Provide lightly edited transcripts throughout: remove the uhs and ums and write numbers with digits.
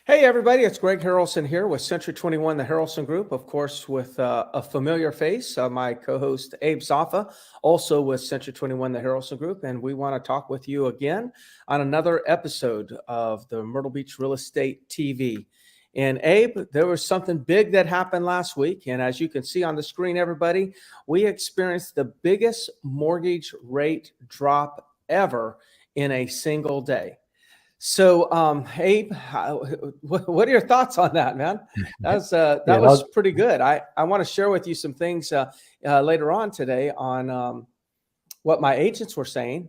Hey, everybody, it's Greg Harrelson here with Century 21, the Harrelson Group, of course, with a familiar face, my co host Abe Safa, also with Century 21, the Harrelson Group. And we want to talk with you again on another episode of the Myrtle Beach Real Estate TV. And Abe, there was something big that happened last week. And as you can see on the screen, everybody, we experienced the biggest mortgage rate drop ever in a single day. So, Abe, what are your thoughts on that, man? That Yeah, was pretty good. I want to share with you some things later on today on what my agents were saying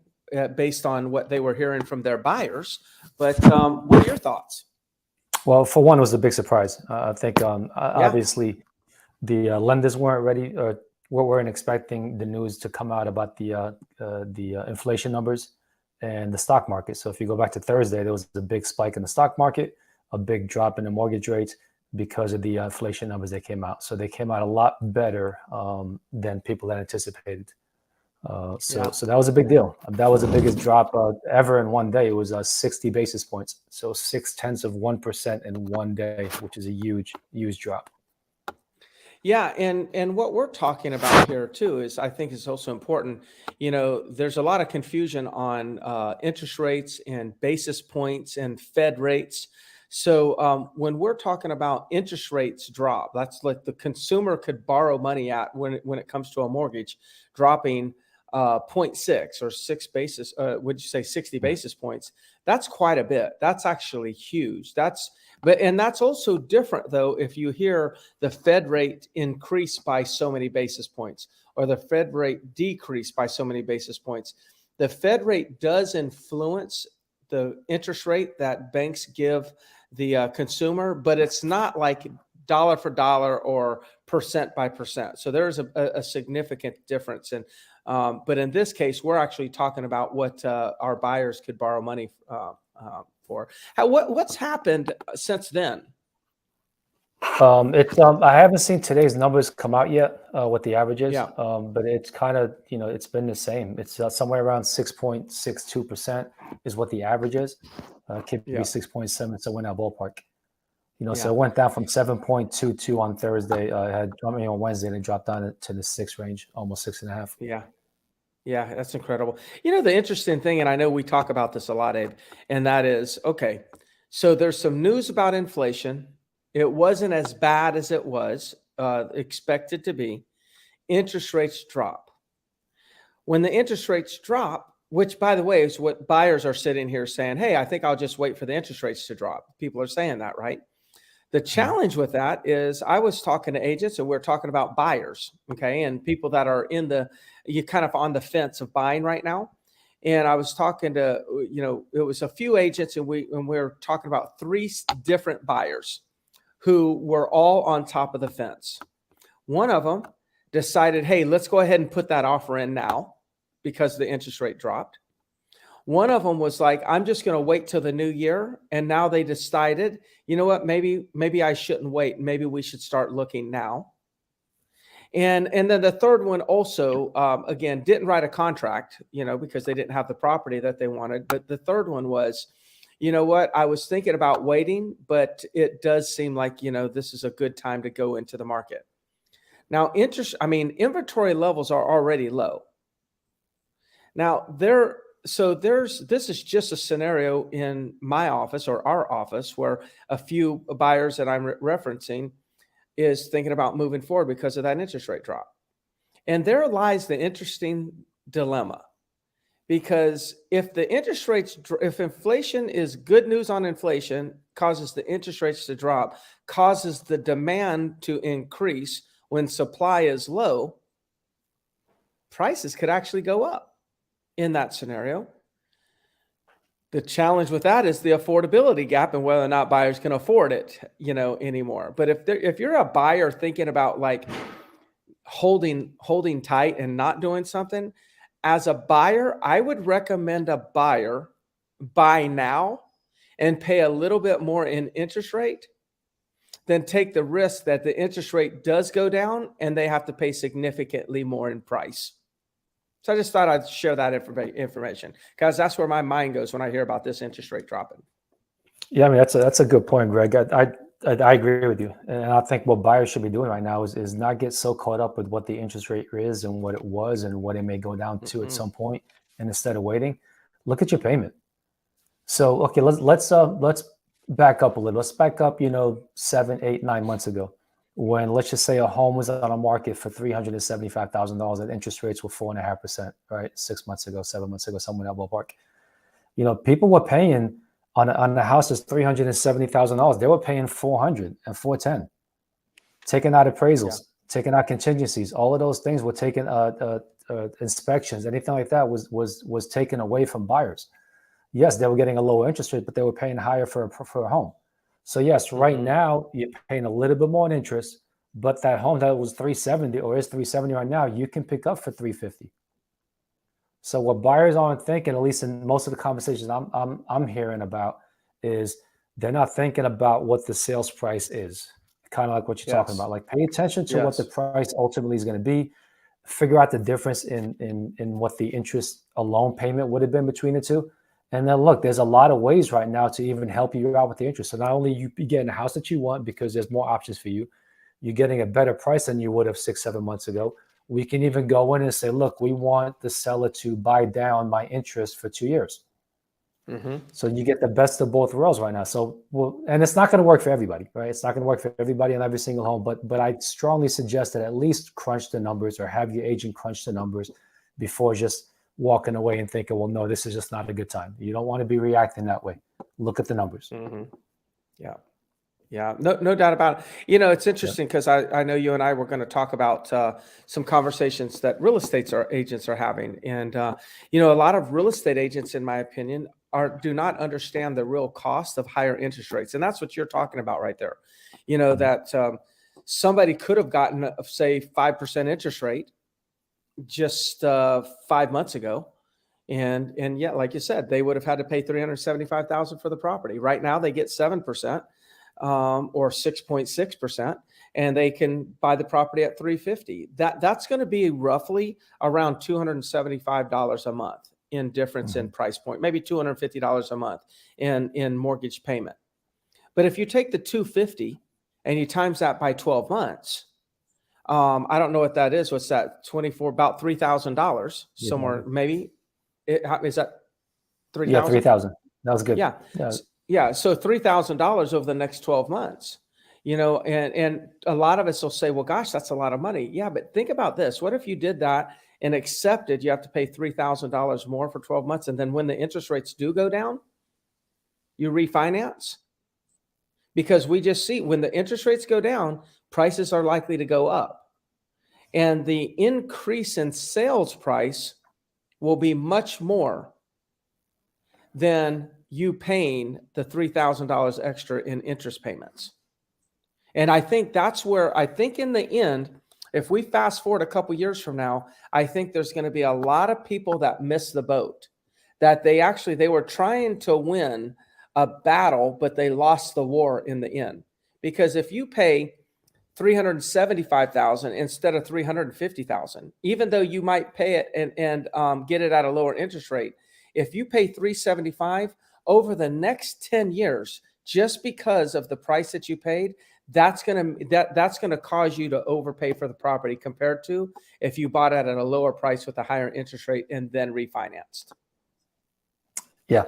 based on what they were hearing from their buyers. But what are your thoughts? well, for one, it was a big surprise. I think Yeah, obviously the lenders weren't ready or weren't expecting the news to come out about the inflation numbers and the stock market. So if you go back to Thursday, there was a big spike in the stock market, a big drop in the mortgage rates because of the inflation numbers that came out. So they came out a lot better than people had anticipated. So yeah. so that was a big deal. That was the biggest drop ever in one day. It was 60 basis points. So 0.6% in one day, which is a huge drop. Yeah, and what we're talking about here too is I think is also important. You know, there's a lot of confusion on interest rates and basis points and Fed rates. So when we're talking about interest rates drop, that's like the consumer could borrow money at when it comes to a mortgage, dropping zero point 0.6 or 6 basis. Would you say 60 basis points? That's quite a bit. That's actually huge. And that's also different though if you hear the Fed rate increase by so many basis points or the Fed rate decrease by so many basis points. The Fed rate does influence the interest rate that banks give the consumer, but it's not like dollar for dollar or percent by percent. So there's a significant difference. But in this case, we're actually talking about what our buyers could borrow money for. What's happened since then? I haven't seen today's numbers come out yet, what the average is, Yeah, but it's kind of it's been the same. It's somewhere around 6.62% is what the average is. It could be yeah, 6.7, so in that ballpark. So yeah, it went down from 7.22 on Thursday. On Wednesday, and it dropped down to the six range, almost 6.5. yeah. Yeah, that's incredible. You know, the interesting thing, and I know we talk about this a lot, Abe, and that is okay. So there's some news about inflation. It wasn't as bad as it was expected to be. Interest rates drop. When the interest rates drop, which by the way is what buyers are sitting here saying, hey, I think I'll just wait for the interest rates to drop. People are saying that, right? The Mhm. challenge with that is I was talking to agents and we're talking about buyers, okay, and people that are you kind of on the fence of buying right now. And I was talking to, it was a few agents and we were talking about three different buyers who were all on top of the fence. One of them decided, hey, let's go ahead and put that offer in now because the interest rate dropped. One of them was like, I'm just going to wait till the new year. And now they decided, you know what, maybe I shouldn't wait. Maybe we should start looking now. And then the third one also, again, didn't write a contract, because they didn't have the property that they wanted. But the third one was, you know what, I was thinking about waiting, but it does seem like, this is a good time to go into the market. Now, inventory levels are already low. Now, this is just a scenario in my office or our office where a few buyers that I'm referencing is thinking about moving forward because of that interest rate drop. And there lies the interesting dilemma because if inflation is good news on inflation, causes the interest rates to drop, causes the demand to increase when supply is low, prices could actually go up in that scenario. The challenge with that is the affordability gap and whether or not buyers can afford it, anymore. But if you're a buyer thinking about like holding tight and not doing something, as a buyer, I would recommend a buyer buy now and pay a little bit more in interest rate than take the risk that the interest rate does go down and they have to pay significantly more in price. So I just thought I'd share that information because that's where my mind goes when I hear about this interest rate dropping. Yeah, I mean that's a good point, Greg. I agree with you, and I think what buyers should be doing right now is not get so caught up with what the interest rate is and what it was and what it may go down to at Mm-hmm. some point, and instead of waiting, look at your payment. So okay, let's back up a little. Let's back up, 7, 8, 9 months ago, when let's just say a home was on a market for $375,000 and interest rates were 4.5%, right? 6 months ago, 7 months ago, somewhere in that ballpark. People were paying on the house is $370,000. They were paying 400 and 410, taking out Yeah. appraisals, taking out contingencies. All of those things were taken. Inspections, anything like that was taken away from buyers. Yes, they were getting a lower interest rate, but they were paying higher for a home. So yes, right Mm-hmm. now you're paying a little bit more in interest, but that home that was 370 or is 370 right now, you can pick up for 350. So what buyers aren't thinking, at least in most of the conversations I'm hearing about, is they're not thinking about what the sales price is. Kind of like what you're talking Yes. about. Like pay attention to what the Yes. price ultimately is going to be. Figure out the difference in what the interest a loan payment would have been between the two. And then look, there's a lot of ways right now to even help you out with the interest. So not only you getting a house that you want because there's more options for you, you're getting a better price than you would have 6, 7 months ago. We can even go in and say, look, we want the seller to buy down my interest for 2 years. Mm-hmm. So you get the best of both worlds right now. So, and it's not going to work for everybody, right? It's not going to work for everybody in every single home, but I strongly suggest that at least crunch the numbers or have your agent crunch the numbers before just walking away and thinking, well, no, this is just not a good time. You don't want to be reacting that way. Look at the numbers. Mm-hmm. Yeah. Yeah, no doubt about it. It's interesting because I know you and I were going to talk about some conversations that real estate agents are having. And, a lot of real estate agents, in my opinion, do not understand the real cost of higher interest rates. And that's what you're talking about right there. That somebody could have gotten, say, 5% interest rate just 5 months ago. And yeah, like you said, they would have had to pay $375,000 for the property. Right now, they get 7%. Or 6.6%, and they can buy the property at 350. That's going to be roughly around $275 a month in difference in price point, maybe $250 a month in mortgage payment. But if you take the 250 and you times that by 12 months, I don't know what that is. What's that? 24, about $3,000 somewhere, maybe. Is that 3,000? Yeah, 3,000. That was good. Yeah. Yeah. So $3,000 over the next 12 months, and a lot of us will say, well, gosh, that's a lot of money. Yeah. But think about this. What if you did that and accepted you have to pay $3,000 more for 12 months? And then when the interest rates do go down, you refinance? Because we just see when the interest rates go down, prices are likely to go up. And the increase in sales price will be much more than you paying the $3,000 extra in interest payments. And I think that's where I think in the end, if we fast forward a couple years from now, I think there's going to be a lot of people that miss the boat, that they were trying to win a battle, but they lost the war in the end. Because if you pay $375,000 instead of $350,000, even though you might pay it and get it at a lower interest rate, if you pay $375,000 over the next 10 years, just because of the price that you paid, that's gonna cause you to overpay for the property compared to if you bought it at a lower price with a higher interest rate and then refinanced. Yeah,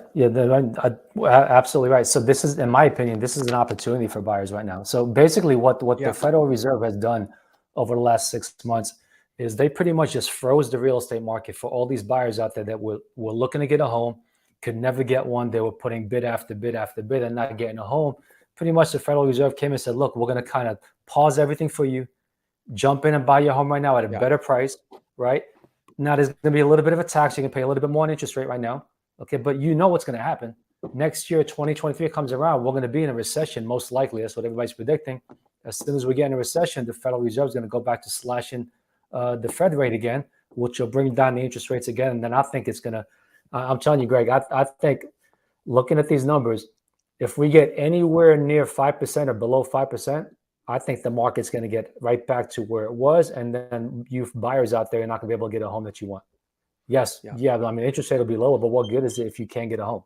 absolutely right. So this is, in my opinion, this is an opportunity for buyers right now. So basically, what the Federal Reserve has done over the last 6 months is they pretty much just froze the real estate market for all these buyers out there that were looking to get a home, could never get one. They were putting bid after bid after bid and not getting a home. Pretty much the Federal Reserve came and said, look, we're going to kind of pause everything for you, jump in and buy your home right now at a better price, right? Now there's going to be a little bit of a tax. You can pay a little bit more in interest rate right now. Okay, but you know what's going to happen. Next year, 2023 comes around, we're going to be in a recession, most likely. That's what everybody's predicting. As soon as we get in a recession, the Federal Reserve is going to go back to slashing the Fed rate again, which will bring down the interest rates again. And then I think it's going to, I'm telling you, Greg, I think looking at these numbers, if we get anywhere near 5% or below 5%, I think the market's going to get right back to where it was. And then you buyers out there are not going to be able to get a home that you want. Yes, yeah. I mean, interest rate will be lower, but what good is it if you can't get a home,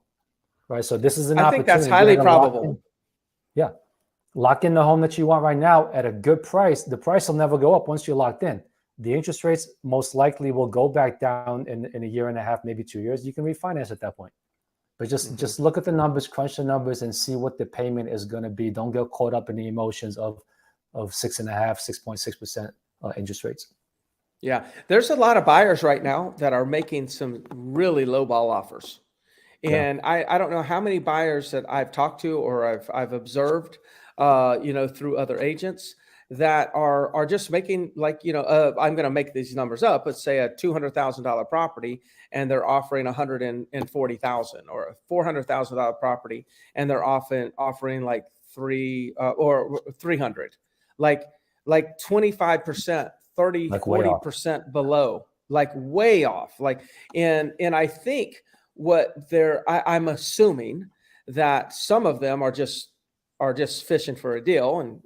right? So this is an I think opportunity. that's highly You're gonna lock probable. in- yeah, lock in the home that you want right now at a good price. The price will never go up once you're locked in. The interest rates most likely will go back down in a year and a half, maybe 2 years. You can refinance at that point. But just look at the numbers, crunch the numbers, and see what the payment is going to be. Don't get caught up in the emotions of 6.5%, 6.6% interest rates. Yeah, there's a lot of buyers right now that are making some really low ball offers. Yeah. And I don't know how many buyers that I've talked to or I've observed, through other agents that are just making like, I'm going to make these numbers up. Let's say a $200,000 property and they're offering 140,000, or a $400,000 property and they're offering like 300, like 25%, 30, Like way off. 40% below, like way off. And I think I'm assuming that some of them are just fishing for a deal.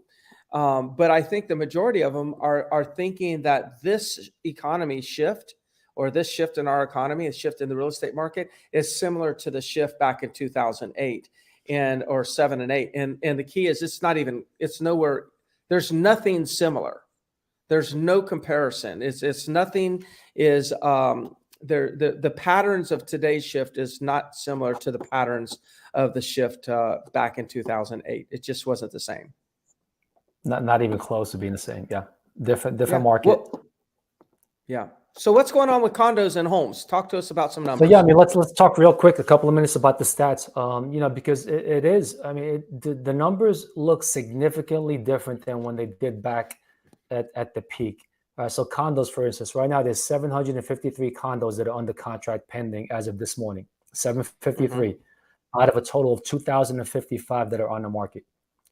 But I think the majority of them are thinking that this economy shift, or this shift in our economy, a shift in the real estate market, is similar to the shift back in 2008 or 7 and 8. And the key is it's nowhere, there's nothing similar. There's no comparison. It's nothing is the patterns of today's shift is not similar to the patterns of the shift back in 2008. It just wasn't the same. Not even close to being the same. Yeah. Different market. Well, yeah. So what's going on with condos and homes? Talk to us about some numbers. So yeah, I mean, let's talk real quick, a couple of minutes about the stats. Because it is, I mean, the numbers look significantly different than when they did back at the peak. So condos, for instance, right now there's 753 condos that are under contract pending as of this morning. 753 out of a total of 2,055 that are on the market.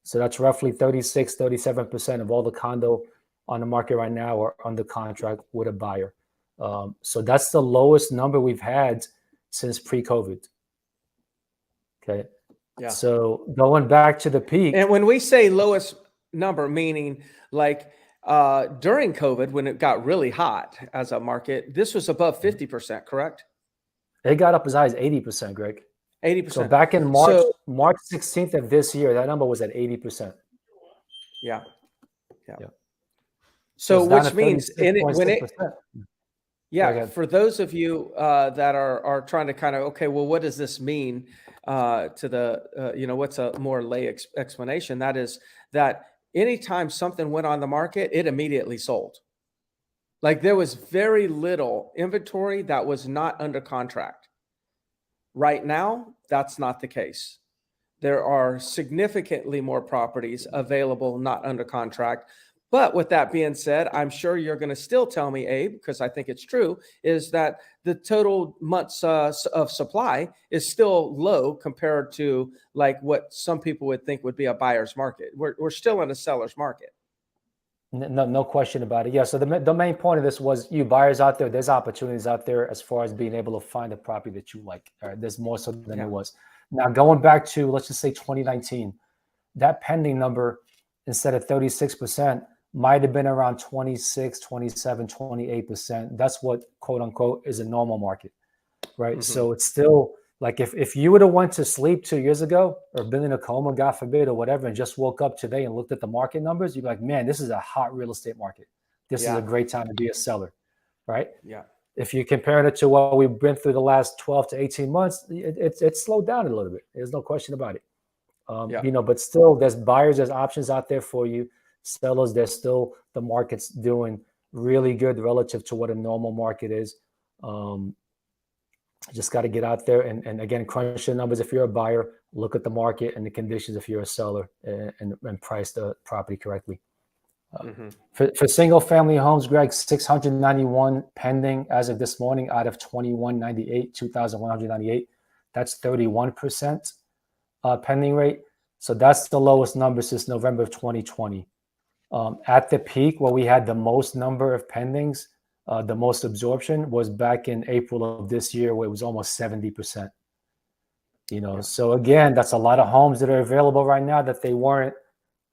So that's roughly 37% of all the condo on the market right now are under contract with a buyer. So that's the lowest number we've had since pre-COVID. Okay. Yeah. So going back to the peak. And when we say lowest number, meaning like during COVID, when it got really hot as a market, this was above 50%, correct? It got up as high as 80%, Greg. 80%. So back in March 16th of this year, that number was at 80%. Yeah. So which means for those of you that are trying to kind of, okay, well, what does this mean to the, what's a more lay explanation? That is that anytime something went on the market, it immediately sold. Like there was very little inventory that was not under contract. Right now, that's not the case. There are significantly more properties available, not under contract. But with that being said, I'm sure you're going to still tell me, Abe, because I think it's true, is that the total months of supply is still low compared to like what some people would think would be a buyer's market. We're still in a seller's market. No question about it. Yeah. So the main point of this was, you buyers out there, there's opportunities out there as far as being able to find a property that you like. All right, there's more so than it was. Now going back to, let's just say 2019, that pending number, instead of 36%, might have been around 26, 27, 28%. That's what, quote unquote, is a normal market, right? So it's still like, if you would have went to sleep 2 years ago or been in a coma, God forbid, or whatever, and just woke up today and looked at the market numbers, you'd be like, man, this is a hot real estate market. This is a great time to be a seller, right? Yeah. If you compare it to what we've been through the last 12 to 18 months, it's slowed down a little bit. There's no question about it. But still, there's buyers, there's options out there for you. Sellers, there's still, the market's doing really good relative to what a normal market is. Just got to get out there and again, crunch the numbers. If you're a buyer, look at the market and the conditions if you're a seller, and price the property correctly. For single family homes, Greg, 691 pending as of this morning out of 2,198. That's 31% pending rate. So that's the lowest number since November of 2020. At the peak, where we had the most number of pendings, the most absorption, was back in April of this year, where it was almost 70%. So again, that's a lot of homes that are available right now that they weren't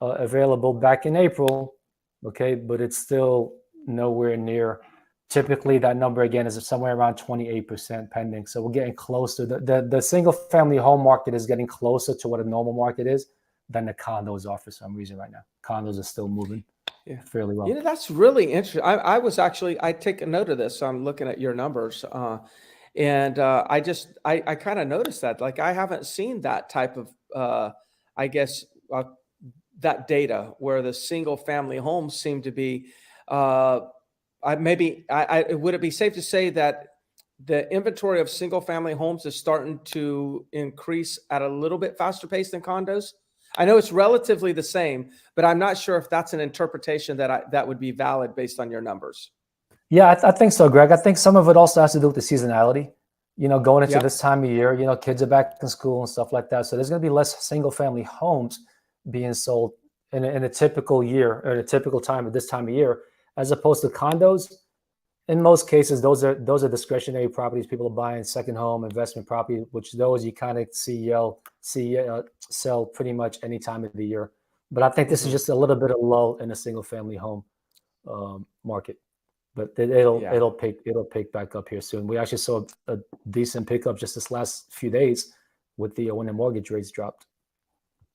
available back in April. Okay, but it's still nowhere near typically that number again is somewhere around 28% pending. So we're getting closer. The single family home market is getting closer to what a normal market is than the condos are for some reason right now. Condos are still moving fairly well. That's really interesting. I take a note of this. So I'm looking at your numbers. I kind of noticed that, like, I haven't seen that type of, I guess, that data where the single family homes seem to be, would it be safe to say that the inventory of single family homes is starting to increase at a little bit faster pace than condos? I know it's relatively the same, but I'm not sure if that's an interpretation that would be valid based on your numbers. Yeah, I think so, Greg. I think some of it also has to do with the seasonality. Going into this time of year, kids are back in school and stuff like that. So there's going to be less single family homes being sold in a typical year or a typical time at this time of year, as opposed to condos. In most cases, those are discretionary properties. People are buying second home investment property, which those you kind of see sell pretty much any time of the year. But I think this is just a little bit of lull in the single family home market. But it'll pick back up here soon. We actually saw a decent pickup just this last few days with when the mortgage rates dropped.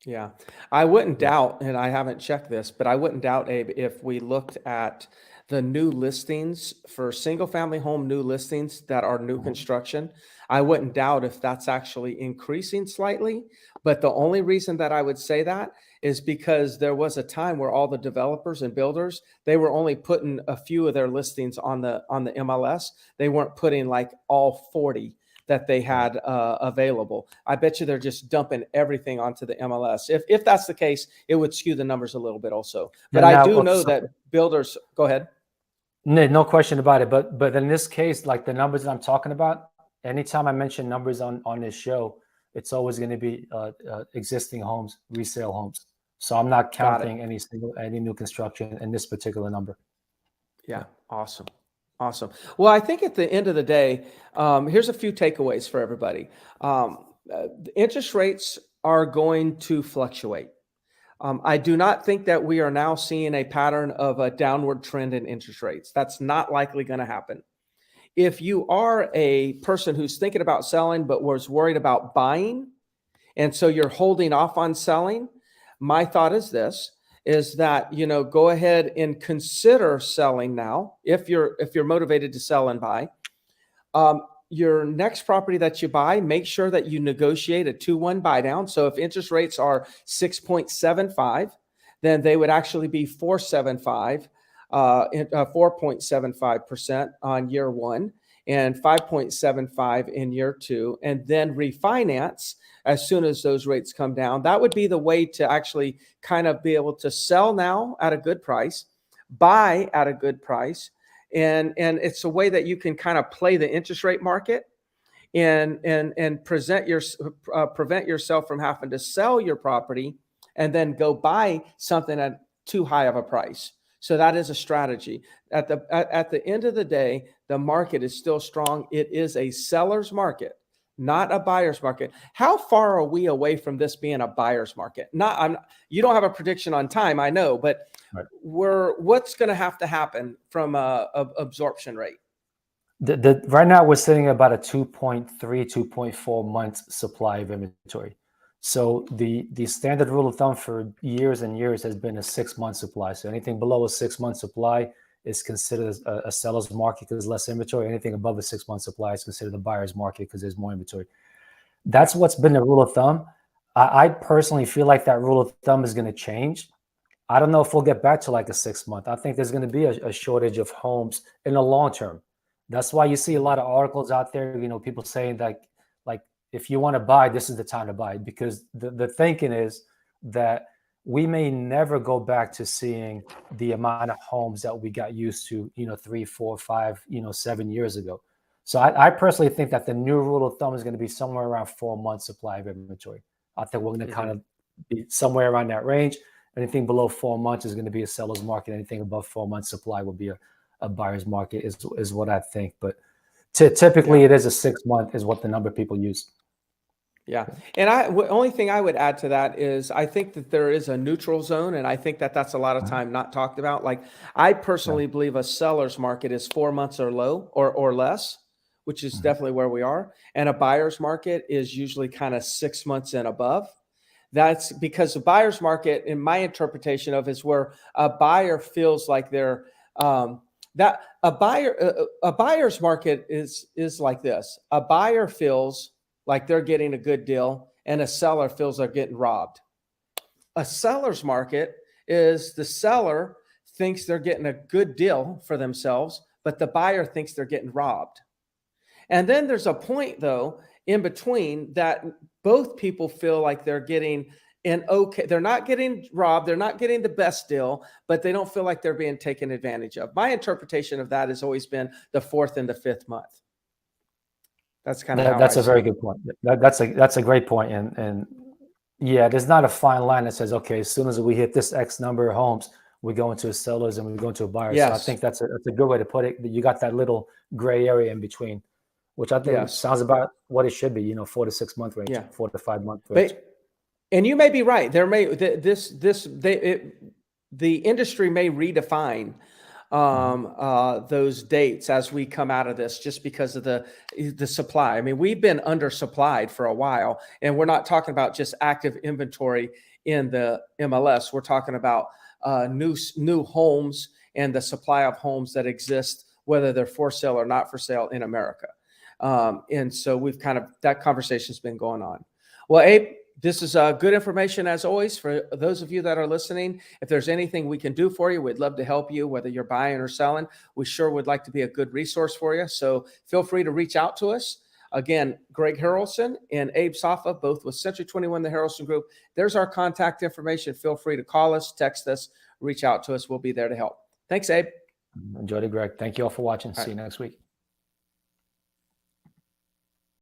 Yeah, I wouldn't doubt, and I haven't checked this, but I wouldn't doubt, Abe, if we looked at the new listings for single family home new listings that are new construction, I wouldn't doubt if that's actually increasing slightly. But the only reason that I would say that is because there was a time where all the developers and builders, they were only putting a few of their listings on the MLS. They weren't putting like all 40 that they had available. I bet you they're just dumping everything onto the MLS. If that's the case, it would skew the numbers a little bit also. But I do know that builders, go ahead. No question about it. But in this case, like the numbers that I'm talking about, anytime I mention numbers on this show, it's always going to be existing homes, resale homes. So I'm not counting any new construction in this particular number. Yeah, awesome. Awesome. Well, I think at the end of the day, here's a few takeaways for everybody. The interest rates are going to fluctuate. I do not think that we are now seeing a pattern of a downward trend in interest rates. That's not likely going to happen. If you are a person who's thinking about selling but was worried about buying, and so you're holding off on selling, my thought is this, is that, go ahead and consider selling now if you're motivated to sell and buy. Your next property that you buy, make sure that you negotiate a 2-1 buy down. So if interest rates are 6.75, then they would actually be 4.75% on year one and 5.75 in year two, and then refinance as soon as those rates come down. That would be the way to actually kind of be able to sell now at a good price, buy at a good price. And it's a way that you can kind of play the interest rate market and prevent yourself from having to sell your property and then go buy something at too high of a price. So that is a strategy. At the end of the day, the market is still strong. It is a seller's market, not a buyer's market. How far are we away from this being a buyer's market? You don't have a prediction on time, I know, but right. What's going to happen from a absorption rate? Right now, we're sitting at about a 2.3, 2.4 months supply of inventory. So the standard rule of thumb for years and years has been a 6-month supply. So anything below a 6-month supply is considered a seller's market because there's less inventory. Anything above a 6-month supply is considered a buyer's market because there's more inventory. That's what's been the rule of thumb. I personally feel like that rule of thumb is going to change. I don't know if we'll get back to like a 6-month. I think there's going to be a shortage of homes in the long term. That's why you see a lot of articles out there, people saying that, like, if you want to buy, this is the time to buy, because the thinking is that we may never go back to seeing the amount of homes that we got used to, 3, 4, 5, 7 years ago. So I personally think that the new rule of thumb is going to be somewhere around 4 months supply of inventory. I think we're going to kind of be somewhere around that range. Anything below 4 months is going to be a seller's market. Anything above 4 months supply will be a buyer's market is what I think. But typically it is a 6 month is what the number of people use. Yeah. And only thing I would add to that is I think that there is a neutral zone. And I think that that's a lot of time not talked about. Like I personally believe a seller's market is 4 months or low or less, which is definitely where we are. And a buyer's market is usually kind of 6 months and above. That's because the buyer's market, in my interpretation of, is where a buyer feels like they're that a buyer's market is like this. A buyer feels like they're getting a good deal, and a seller feels they're getting robbed. A seller's market is the seller thinks they're getting a good deal for themselves, but the buyer thinks they're getting robbed. And then there's a point, though, in between that both people feel like they're getting they're not getting robbed, they're not getting the best deal, but they don't feel like they're being taken advantage of. My interpretation of that has always been the 4th and the 5th month. That's kind of how That's I a see very it. good point. That's a great point. And yeah, there's not a fine line that says, okay, as soon as we hit this X number of homes, we go into a seller's and we go into a buyer. So I Yes. think that's a good way to put it. You got that little gray area in between, which I think Yes. sounds about what it should be. 4 to 6 month range, Yeah. 4 to 5 month range. And you may be right. There may the industry may redefine those dates as we come out of this, just because of the supply. I mean, we've been undersupplied for a while, and we're not talking about just active inventory in the MLS. We're talking about new homes and the supply of homes that exist, whether they're for sale or not for sale in America. And so we've that conversation's been going on. Well, Abe, this is good information as always for those of you that are listening. If there's anything we can do for you, we'd love to help you, whether you're buying or selling. We sure would like to be a good resource for you. So feel free to reach out to us. Again, Greg Harrelson and Abe Safa, both with Century 21, the Harrelson Group. There's our contact information. Feel free to call us, text us, reach out to us. We'll be there to help. Thanks, Abe. Enjoy it, Greg. Thank you all for watching. All See right. you next week.